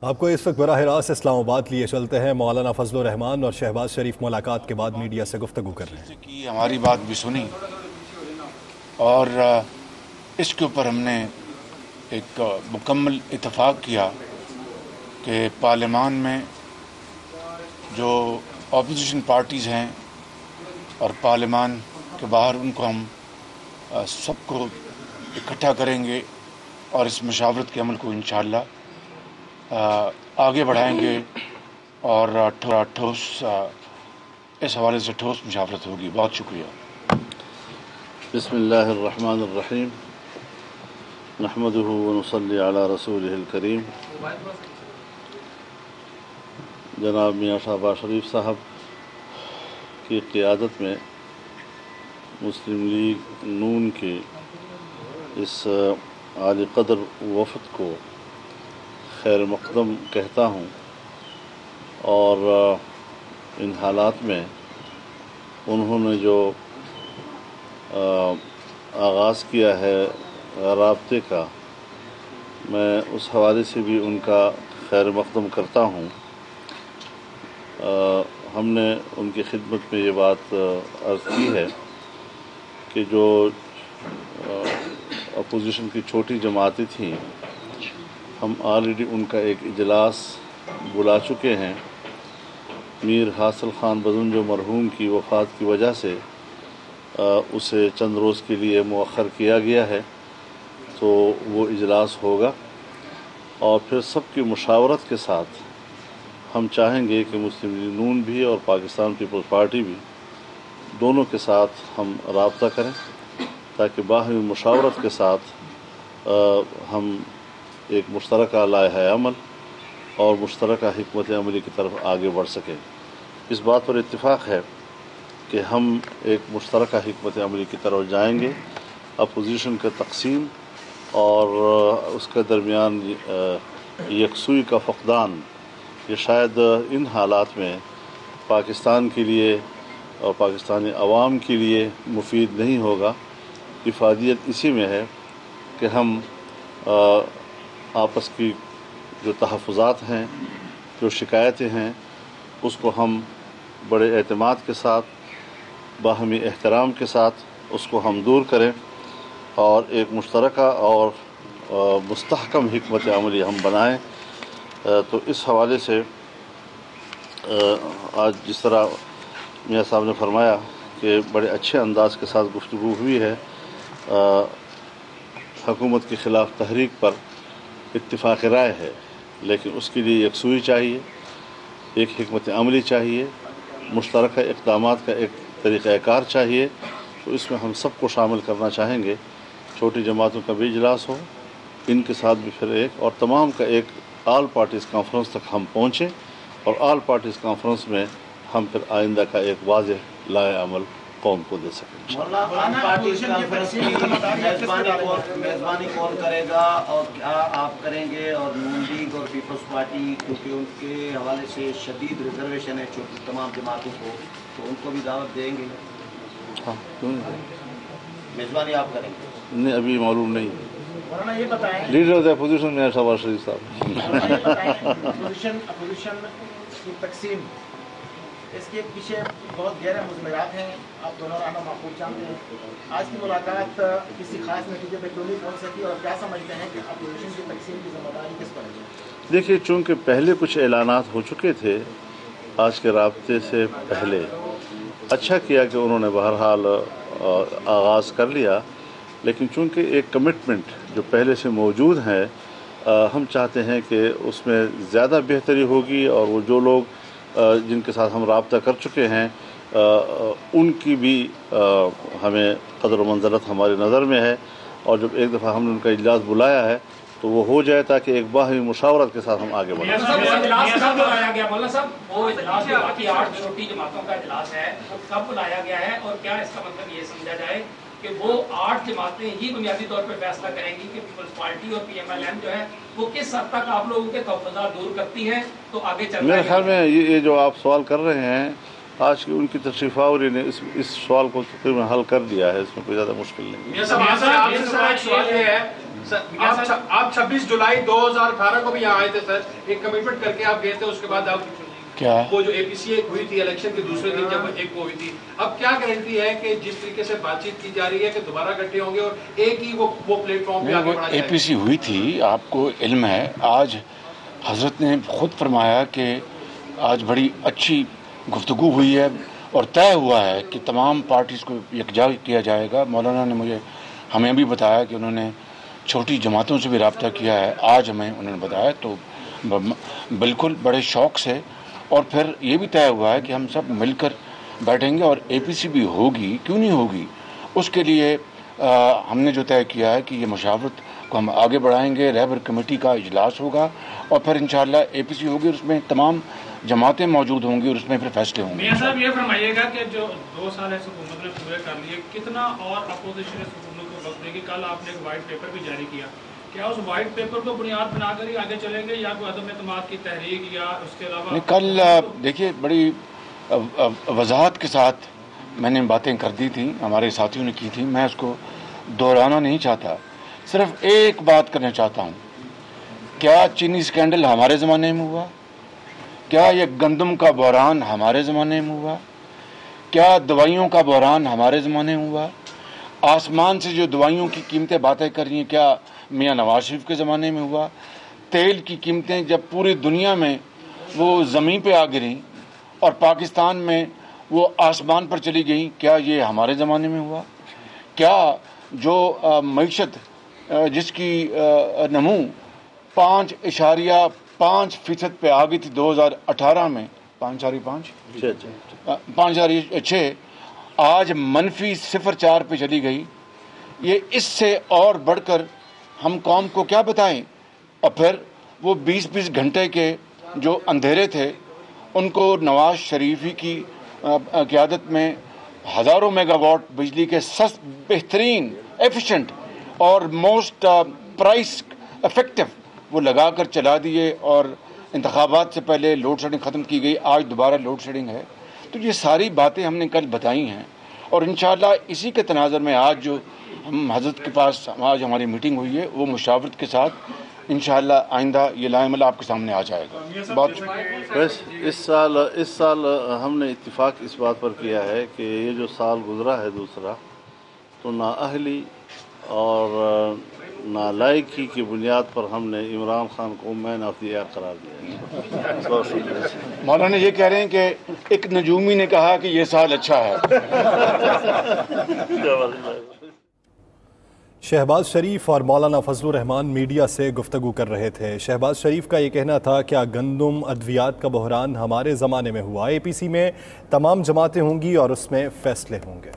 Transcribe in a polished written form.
آپ کو اس وقت براہ راست اسلام آباد لیے چلتے ہیں۔ مولانا فضل الرحمان اور شہباز شریف ملاقات کے بعد میڈیا سے گفتگو کر رہے ہیں۔ ہماری بات بھی سنی اور اس کے اوپر ہم نے ایک مکمل اتفاق کیا کہ پارلیمان میں جو اپوزیشن پارٹیز ہیں اور پارلیمان کے باہر ان کو ہم سب کو اکٹھا کریں گے اور اس مشاورت کے عمل کو انشاءاللہ آگے بڑھائیں گے اور ٹھوس اس حوالے سے ٹھوس مشاورت ہوگی۔ بہت شکریہ۔ بسم اللہ الرحمن الرحیم، نحمدہ ونصلی علی رسولہ الکریم۔ جناب میاں شہباز شریف صاحب کی قیادت میں مسلم لیگ نون کے اس عالی قدر وفد کو خیر مقدم کہتا ہوں، اور ان حالات میں انہوں نے جو آغاز کیا ہے رابطے کا، میں اس حوالے سے بھی ان کا خیر مقدم کرتا ہوں۔ ہم نے ان کی خدمت میں یہ بات عرض کی ہے کہ جو اپوزیشن کی چھوٹی جماعتیں تھیں، ہم آلریڈی ان کا ایک اجلاس بلا چکے ہیں۔ میر حاصل خان بزم جو مرحوم کی وفات کی وجہ سے اسے چند روز کے لیے مؤخر کیا گیا ہے، تو وہ اجلاس ہوگا، اور پھر سب کی مشاورت کے ساتھ ہم چاہیں گے کہ مسلم لیگ نون بھی اور پاکستان پیپلز پارٹی بھی دونوں کے ساتھ ہم رابطہ کریں، تاکہ باہمی مشاورت کے ساتھ ہم ایک مشترکہ لائحہ عمل اور مشترکہ حکمت عملی کی طرف آگے بڑھ سکیں۔ اس بات پر اتفاق ہے کہ ہم ایک مشترکہ حکمت عملی کی طرف جائیں گے۔ اپوزیشن کا تقسیم اور اس کے درمیان یکسوئی کا فقدان، یہ شاید ان حالات میں پاکستان کے لیے اور پاکستانی عوام کے لیے مفید نہیں ہوگا۔ افادیت اسی میں ہے کہ ہم آپس کی جو تحفظات ہیں، جو شکایتیں ہیں، اس کو ہم بڑے اعتماد کے ساتھ، باہمی احترام کے ساتھ اس کو ہم دور کریں، اور ایک مشترکہ اور مستحکم حکمت عملی ہم بنائیں۔ تو اس حوالے سے آج جس طرح میاں صاحب نے فرمایا کہ بڑے اچھے انداز کے ساتھ گفتگو ہوئی ہے، حکومت کے خلاف تحریک پر اتفاق رائے ہے، لیکن اس کے لیے یکسوئی چاہیے، ایک حکمت عملی چاہیے، مشترکہ اقدامات کا ایک طریقہ کار چاہیے۔ تو اس میں ہم سب کو شامل کرنا چاہیں گے۔ چھوٹی جماعتوں کا بھی اجلاس ہو، ان کے ساتھ بھی پھر ایک، اور تمام کا ایک آل پارٹیز کانفرنس تک ہم پہنچیں، اور آل پارٹیز کانفرنس میں ہم پھر آئندہ کا ایک واضح لائحہ عمل قوم کو دے سکیں۔ میزبانی کون کرے گا اور کیا آپ کریں گے؟ اور نون لیگ اور پیپلز پارٹی کیونکہ ان کے حوالے سے شدید ریزرویشن ہے چھوٹی تمام جماعتوں کو، تو ان کو بھی دعوت دیں گے؟ ہاں، کیوں نہیں؟ میزبانی آپ کریں گے؟ نہیں، ابھی معلوم نہیں۔ مولانا یہ بتائیں، لیڈر آف دا اپوزیشن میاں شہباز شریف صاحب۔ مولانا یہ بتائیں، اپوزیشن کی تقسیم، اس کے پیچھے بہت گہرے مضمرات ہیں، آپ دونوں رانا معقول جانتے ہیں۔ آج کی ملاقات کسی خاص نتیجے پہ کیوں نہیں پہنچ سکی، اور کیا سمجھتے ہیں کہ اپوزیشن کی تقسیم کی ذمہ داری کس پر ہے؟ دیکھیے، چونکہ پہلے کچھ اعلانات ہو چکے تھے آج کے رابطے سے پہلے، اچھا کیا کہ انہوں نے بہرحال آغاز کر لیا، لیکن چونکہ ایک کمٹمنٹ جو پہلے سے موجود ہے، ہم چاہتے ہیں کہ اس میں زیادہ بہتری ہوگی، اور وہ جو لوگ جن کے ساتھ ہم رابطہ کر چکے ہیں ان کی بھی ہمیں قدر و منزلت ہماری نظر میں ہے، اور جب ایک دفعہ ہم نے ان کا اجلاس بلایا ہے تو وہ ہو جائے، تاکہ ایک باہمی مشاورت کے ساتھ ہم آگے بڑھیں۔ مولانا صاحب، وہ اجلاس جو باقی 8 چھوٹی جماعتوں کا اجلاس ہے، وہ کب بلایا گیا ہے، اور کیا اس کا مطلب یہ سمجھا جائے کہ وہ 8 جماعتیں ہی بنیادی طور پہ فیصلہ کریں گی کہ پیپلز پارٹی اور پی ایم ایل ایم جو ہے وہ کس حد تک آپ لوگوں کے تحفظات دور کرتی ہیں تو آگے چل رہا ہے؟ میرے خیال میں یہ جو آپ سوال کر رہے ہیں، آج کی ان کی تشریف آوری نے اس سوال کو تقریباً حل کر دیا ہے، اس میں کوئی زیادہ مشکل نہیں ہے۔ آپ 26 جولائی 2018 کو بھی یہاں آئے تھے سر، ایک کمٹمنٹ کر کے آپ گئے تھے، اس کے بعد آپ کیا وہ جو اے پی سی ایک ہوئی تھی الیکشن کے دوسرے دن جب ایک وہ ہوئی تھی، اب کیا گارنٹی ہے کہ جس طریقے سے بات چیت کی جا رہی ہے کہ دوبارہ اکٹھے ہوں گے اور ایک ہی وہ پلیٹ فارم پہ آگے بڑھا جائے گا؟ اے پی سی ہوئی تھی، آپ کو علم ہے، آج حضرت نے خود فرمایا کہ آج بڑی اچھی گفتگو ہوئی ہے اور طے ہوا ہے کہ تمام پارٹیز کو یکجا کیا جائے گا۔ مولانا نے ہمیں بھی بتایا کہ انہوں نے چھوٹی جماعتوں سے بھی رابطہ کیا ہے، آج ہمیں انہوں نے بتایا، تو بالکل بڑے شوق سے، اور پھر یہ بھی طے ہوا ہے کہ ہم سب مل کر بیٹھیں گے اور اے پی سی بھی ہوگی، کیوں نہیں ہوگی۔ اس کے لیے ہم نے جو طے کیا ہے کہ یہ مشاورت کو ہم آگے بڑھائیں گے، رہبر کمیٹی کا اجلاس ہوگا اور پھر انشاءاللہ اے پی سی ہوگی، اور اس میں تمام جماعتیں موجود ہوں گی اور اس میں پھر فیصلے ہوں گے۔ میاں صاحب یہ فرمائیے گا کہ جو 2 سال ایسے حکومت نے پورے کر لیے، کتنا اور اپوزیشن اس حکومت کو وقت دے گی؟ کل آپ نے ایک وائٹ پیپر بھی جاری کیا، کیا اس وائٹ پیپر کو بنیاد بنا کر ہی آگے چلیں گے یا کوئی عدم اعتماد کی تحریک یا اس کے علاوہ؟ کل دیکھیے بڑی وضاحت کے ساتھ میں نے باتیں کر دی تھیں، ہمارے ساتھیوں نے کی تھی، میں اس کو دہرانا نہیں چاہتا، صرف ایک بات کرنا چاہتا ہوں، کیا چینی سکینڈل ہمارے زمانے میں ہوا؟ کیا یہ گندم کا بحران ہمارے زمانے میں ہوا؟ کیا دوائیوں کا بحران ہمارے زمانے میں ہوا؟ آسمان سے جو دوائیوں کی قیمتیں باتیں کر رہی ہیں، کیا میاں نواز شریف کے زمانے میں ہوا؟ تیل کی قیمتیں جب پوری دنیا میں وہ زمین پہ آ گریں اور پاکستان میں وہ آسمان پر چلی گئیں، کیا یہ ہمارے زمانے میں ہوا؟ کیا جو معیشت جس کی نمو 5.5% پہ آ گئی تھی 2018 میں، 5.6 آج -0.4 پہ چلی گئی، یہ اس سے اور بڑھ کر ہم قوم کو کیا بتائیں؟ اور پھر وہ 20 گھنٹے کے جو اندھیرے تھے ان کو نواز شریفی کی قیادت میں ہزاروں میگا واٹ بجلی کے بہترین ایفیشنٹ اور موسٹ پرائس افیکٹو وہ لگا کر چلا دیے، اور انتخابات سے پہلے لوڈ شیڈنگ ختم کی گئی، آج دوبارہ لوڈ شیڈنگ ہے۔ تو یہ ساری باتیں ہم نے کل بتائی ہیں، اور انشاءاللہ اسی کے تناظر میں آج جو ہم حضرت کے پاس آج ہماری میٹنگ ہوئی ہے، وہ مشاورت کے ساتھ انشاءاللہ آئندہ یہ لائحہ آپ کے سامنے آ جائے گا۔ بس اس سال ہم نے اتفاق اس بات پر کیا ہے کہ یہ جو سال گزرا ہے دوسرا، تو نااہلی اور نالائقی کی بنیاد پر ہم نے عمران خان کو مین آف دی ایئر قرار دیا ہے۔ مولانا یہ کہہ رہے ہیں کہ ایک نجومی نے کہا کہ یہ سال اچھا ہے۔ شہباز شریف اور مولانا فضل الرحمان میڈیا سے گفتگو کر رہے تھے۔ شہباز شریف کا یہ کہنا تھا کہ گندم ادویات کا بحران ہمارے زمانے میں ہوا، اے پی سی میں تمام جماعتیں ہوں گی اور اس میں فیصلے ہوں گے۔